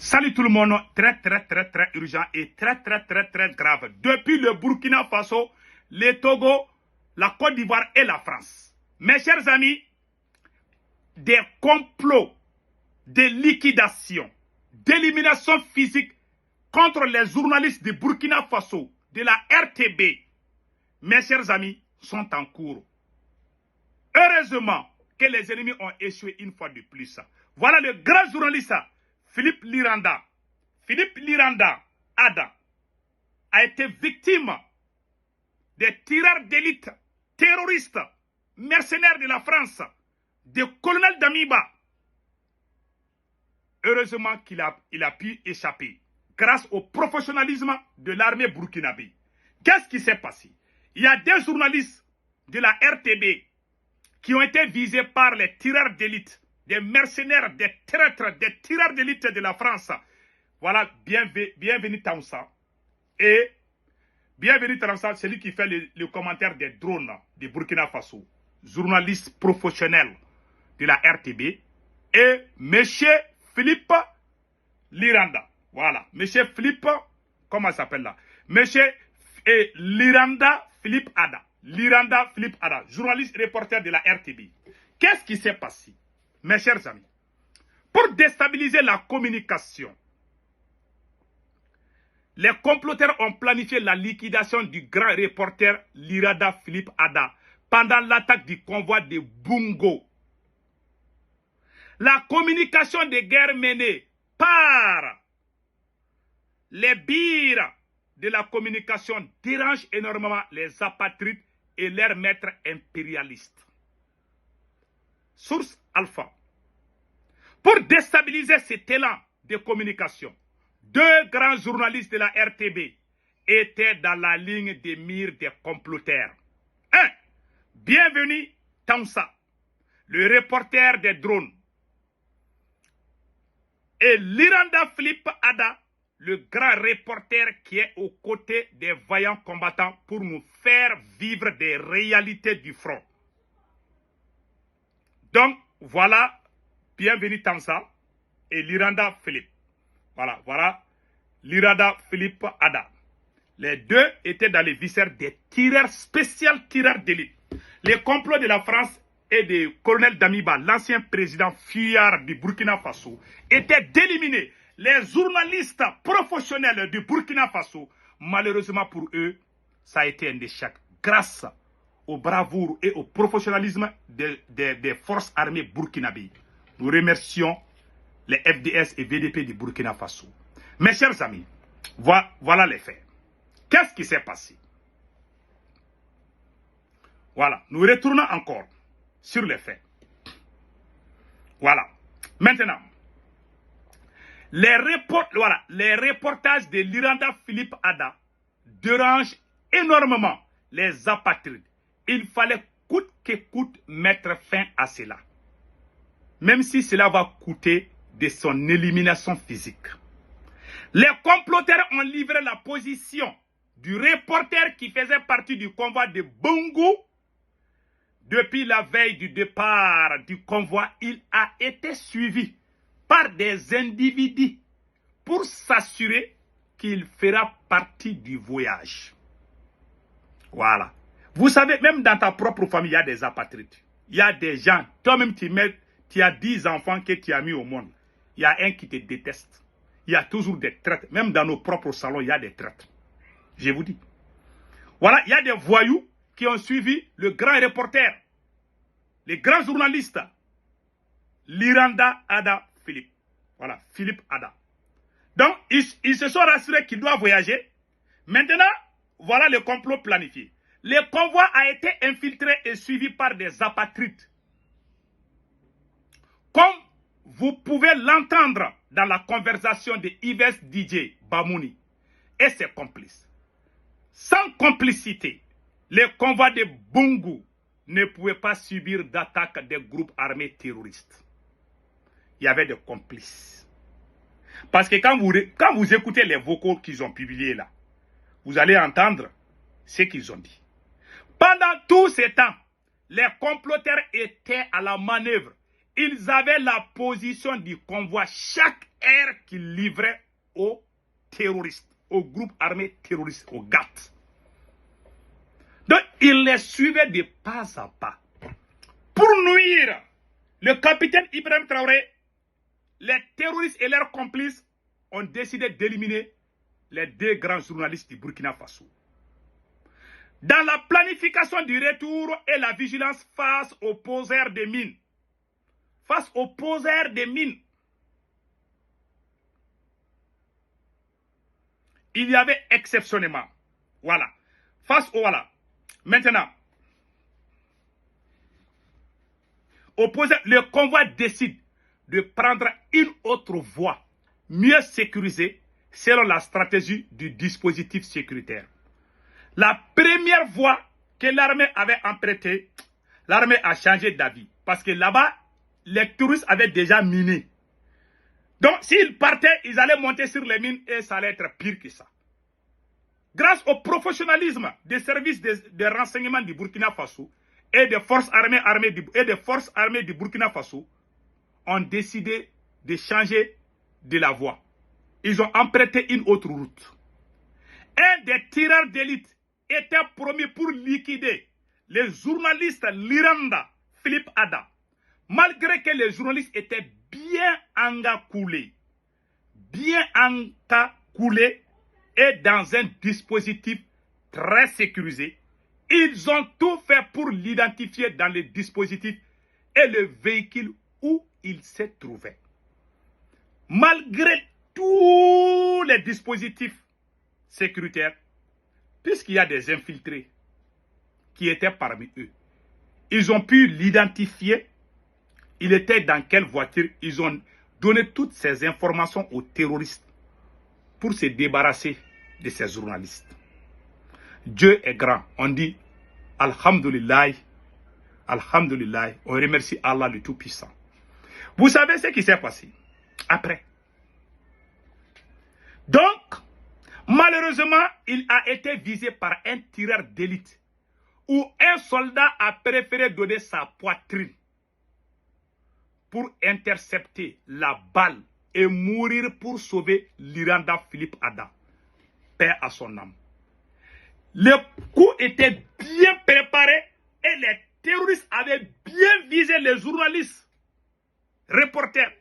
Salut tout le monde, très urgent et très grave. Depuis le Burkina Faso, le Togo, la Côte d'Ivoire et la France. Mes chers amis, des complots, des liquidations, d'élimination physique contre les journalistes de Burkina Faso, de la RTB, mes chers amis, sont en cours. Heureusement que les ennemis ont échoué une fois de plus. Voilà le grand journaliste Philippe Liranda. Philippe Liranda, Ada, a été victime des tireurs d'élite, terroristes, mercenaires de la France, des colonels d'Amiba. Heureusement qu'il a pu échapper grâce au professionnalisme de l'armée burkinabé. Qu'est-ce qui s'est passé? Il y a des journalistes de la RTB qui ont été visés par les tireurs d'élite, des mercenaires, des traîtres, des tireurs d'élite de la France. Voilà, bienvenue Taoussa. Et bienvenue Taoussa, celui qui fait le commentaire des drones de Burkina Faso. Journaliste professionnel de la RTB. Et monsieur Philippe Liranda. Voilà, monsieur Philippe, comment il s'appelle là? Monsieur Liranda Philippe Ada. Liranda Philippe Ada, journaliste et reporter de la RTB. Qu'est-ce qui s'est passé, mes chers amis? Pour déstabiliser la communication, les comploteurs ont planifié la liquidation du grand reporter Liranda Philippe Ada pendant l'attaque du convoi de Bungo. La communication de guerre menée par les bires de la communication dérange énormément les apatrides et leurs maîtres impérialistes. Source Alpha. Pour déstabiliser cet élan de communication, deux grands journalistes de la RTB étaient dans la ligne de mire des comploteurs. 1. Bienvenue Taoussa, le reporter des drones. Et Liranda Philippe Ada, le grand reporter qui est aux côtés des vaillants combattants pour nous faire vivre des réalités du front. Donc, voilà, bienvenue Taoussa et Liranda Philippe. Voilà, Liranda Philippe Ada. Les deux étaient dans les viscères des tireurs spéciaux, tireurs d'élite. Les complots de la France et du colonel Damiba, l'ancien président fuyard du Burkina Faso, étaient d'éliminer les journalistes professionnels du Burkina Faso. Malheureusement pour eux, ça a été un échec. Grâce au bravoure et au professionnalisme des forces armées burkinabées. Nous remercions les FDS et VDP du Burkina Faso. Mes chers amis, voilà les faits. Qu'est-ce qui s'est passé? Voilà, nous retournons encore sur les faits. Voilà. Maintenant, les reportages de Liranda Philippe Ada dérangent énormément les apatrides. Il fallait coûte que coûte mettre fin à cela. Même si cela va coûter de son élimination physique. Les comploteurs ont livré la position du reporter qui faisait partie du convoi de Bungo. Depuis la veille du départ du convoi, il a été suivi par des individus pour s'assurer qu'il fera partie du voyage. Voilà. Vous savez, même dans ta propre famille, il y a des apatrides. Il y a des gens, toi-même tu as 10 enfants que tu as mis au monde. Il y a un qui te déteste. Il y a toujours des traites. Même dans nos propres salons, il y a des traites. Je vous dis. Voilà, il y a des voyous qui ont suivi le grand reporter, les grands journalistes, Liranda Ada Philippe. Voilà, Philippe Ada. Donc, ils se sont rassurés qu'ils doivent voyager. Maintenant, voilà le complot planifié. Le convoi a été infiltré et suivi par des apatrides. Comme vous pouvez l'entendre dans la conversation de Yves DJ Bamouni et ses complices. Sans complicité, le convoi de Bungo ne pouvait pas subir d'attaque des groupes armés terroristes. Il y avait des complices. Parce que quand vous écoutez les vocaux qu'ils ont publiés là, vous allez entendre ce qu'ils ont dit. Pendant tout ce temps, les comploteurs étaient à la manœuvre. ils avaient la position du convoi chaque heure qu'ils livraient aux terroristes, aux groupes armés terroristes, aux GAT. Donc, ils les suivaient de pas à pas. Pour nuire, le capitaine Ibrahim Traoré, les terroristes et leurs complices ont décidé d'éliminer les 2 grands journalistes du Burkina Faso. Dans la planification du retour et la vigilance face aux poseurs de mines, il y avait exceptionnellement, voilà, maintenant, le convoi décide de prendre une autre voie, mieux sécurisée, selon la stratégie du dispositif sécuritaire. La première voie que l'armée avait empruntée, l'armée a changé d'avis. Parce que là-bas, les touristes avaient déjà miné. Donc, s'ils partaient, ils allaient monter sur les mines et ça allait être pire que ça. Grâce au professionnalisme des services de renseignement du Burkina Faso et des forces armées du Burkina Faso, ont décidé de changer de la voie. Ils ont emprunté une autre route. Un des tireurs d'élite était promis pour liquider les journalistes Liranda, Philippe Ada. Malgré que les journalistes étaient bien encagoulés et dans un dispositif très sécurisé, ils ont tout fait pour l'identifier dans le dispositif et le véhicule où il se trouvait. Malgré tous les dispositifs sécuritaires, puisqu'il y a des infiltrés qui étaient parmi eux, ils ont pu l'identifier. Il était dans quelle voiture. Ils ont donné toutes ces informations aux terroristes pour se débarrasser de ces journalistes. Dieu est grand. On dit Alhamdulillah, Alhamdulillah. On remercie Allah le Tout-Puissant. Vous savez ce qui s'est passé après. Donc, malheureusement, il a été visé par un tireur d'élite où un soldat a préféré donner sa poitrine pour intercepter la balle et mourir pour sauver l'Iranda Philippe Ada. Paix à son âme. Le coup était bien préparé et les terroristes avaient bien visé les journalistes, reporters.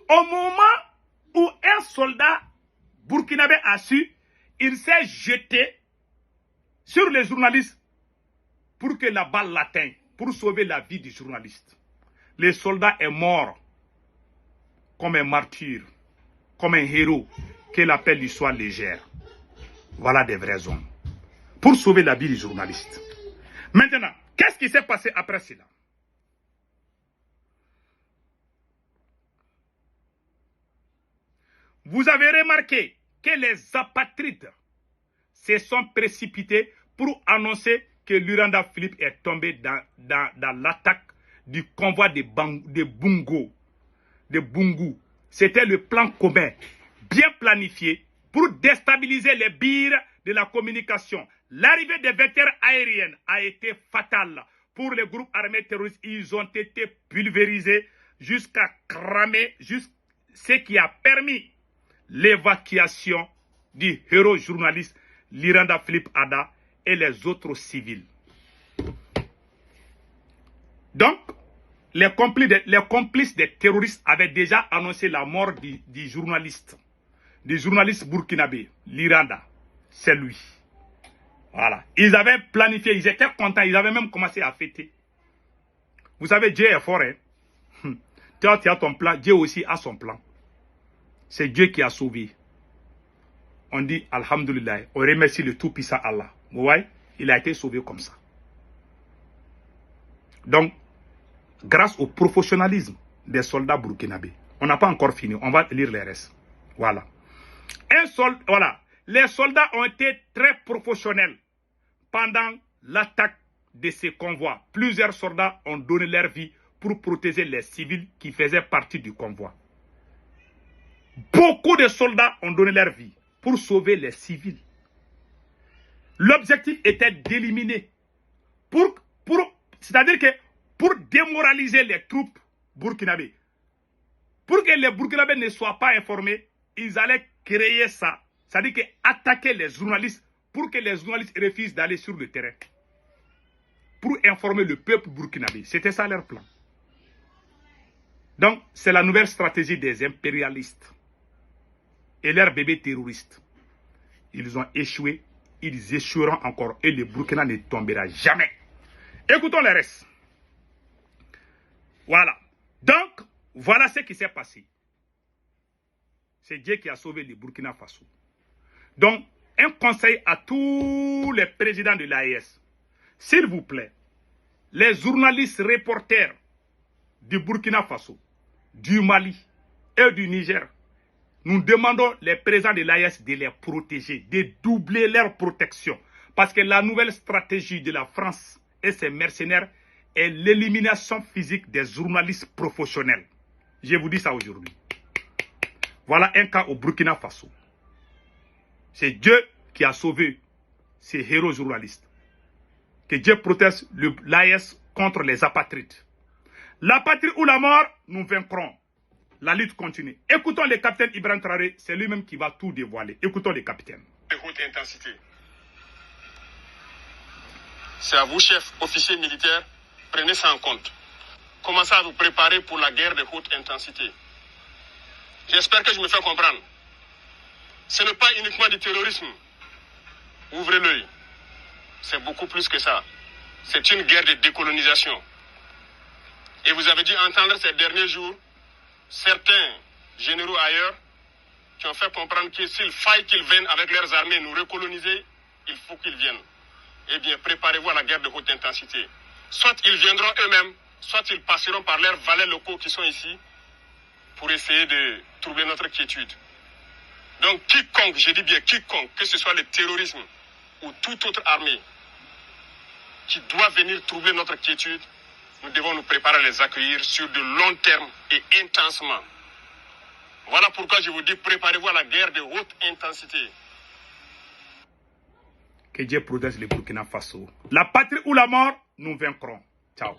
Au moment où un soldat burkinabé a su, il s'est jeté sur les journalistes pour que la balle l'atteigne, pour sauver la vie du journaliste. Le soldat est mort comme un martyr, comme un héros, que l'appel lui soit légère. Voilà des vrais hommes. Pour sauver la vie du journaliste. Maintenant, qu'est-ce qui s'est passé après cela? Vous avez remarqué que les apatrides se sont précipités pour annoncer que l'Iranda Philippe est tombé dans l'attaque du convoi de Bungu. C'était le plan commun, bien planifié, pour déstabiliser les bires de la communication. L'arrivée des vecteurs aériennes a été fatale pour les groupes armés terroristes. Ils ont été pulvérisés jusqu'à cramer, ce qui a permis l'évacuation du héros journaliste Liranda Philippe Ada et les autres civils. Donc, les complices des terroristes avaient déjà annoncé la mort du journaliste burkinabé, Liranda. C'est lui. Voilà. Ils avaient planifié, ils étaient contents, ils avaient même commencé à fêter. Vous savez, Dieu est fort, hein? Toi, tu as ton plan, Dieu aussi a son plan. C'est Dieu qui a sauvé. On dit Alhamdulillah, on remercie le Tout-Puissant Allah. Vous voyez, il a été sauvé comme ça. Donc, grâce au professionnalisme des soldats burkinabés, on n'a pas encore fini, on va lire les restes. Voilà. Voilà. Les soldats ont été très professionnels pendant l'attaque de ces convois. Plusieurs soldats ont donné leur vie pour protéger les civils qui faisaient partie du convoi. Beaucoup de soldats ont donné leur vie pour sauver les civils. L'objectif était d'éliminer, c'est-à-dire que pour démoraliser les troupes burkinabés. Pour que les burkinabés ne soient pas informés, ils allaient créer ça. C'est-à-dire que attaquer les journalistes pour que les journalistes refusent d'aller sur le terrain. Pour informer le peuple burkinabé. C'était ça leur plan. Donc, c'est la nouvelle stratégie des impérialistes et leurs bébés terroristes. Ils ont échoué, ils échoueront encore et le Burkina ne tombera jamais. Écoutons le reste. Voilà. Donc, voilà ce qui s'est passé. C'est Dieu qui a sauvé le Burkina Faso. Donc, un conseil à tous les présidents de l'AES. S'il vous plaît, les journalistes reporters du Burkina Faso, du Mali et du Niger, nous demandons les présidents de l'AES de les protéger, de doubler leur protection. Parce que la nouvelle stratégie de la France et ses mercenaires est l'élimination physique des journalistes professionnels. Je vous dis ça aujourd'hui. Voilà un cas au Burkina Faso. C'est Dieu qui a sauvé ces héros journalistes. Que Dieu protège l'AES contre les apatrides. La patrie ou la mort, nous vaincrons. La lutte continue. Écoutons le capitaine Ibrahim Traoré, c'est lui-même qui va tout dévoiler. Écoutons le capitaine. De haute intensité. C'est à vous, chef officier militaire, prenez ça en compte. Commencez à vous préparer pour la guerre de haute intensité. J'espère que je me fais comprendre. Ce n'est pas uniquement du terrorisme. Ouvrez l'œil. C'est beaucoup plus que ça. C'est une guerre de décolonisation. Et vous avez dû entendre ces derniers jours certains généraux ailleurs qui ont fait comprendre que s'il faille qu'ils viennent avec leurs armées nous recoloniser, il faut qu'ils viennent. Eh bien, préparez-vous à la guerre de haute intensité. Soit ils viendront eux-mêmes, soit ils passeront par leurs valets locaux qui sont ici pour essayer de troubler notre quiétude. Donc, quiconque, je dis bien quiconque, que ce soit le terrorisme ou toute autre armée qui doit venir troubler notre quiétude, nous devons nous préparer à les accueillir sur de long terme et intensement. Voilà pourquoi je vous dis, préparez-vous à la guerre de haute intensité. Que Dieu protège le Burkina Faso. La patrie ou la mort, nous vaincrons. Ciao.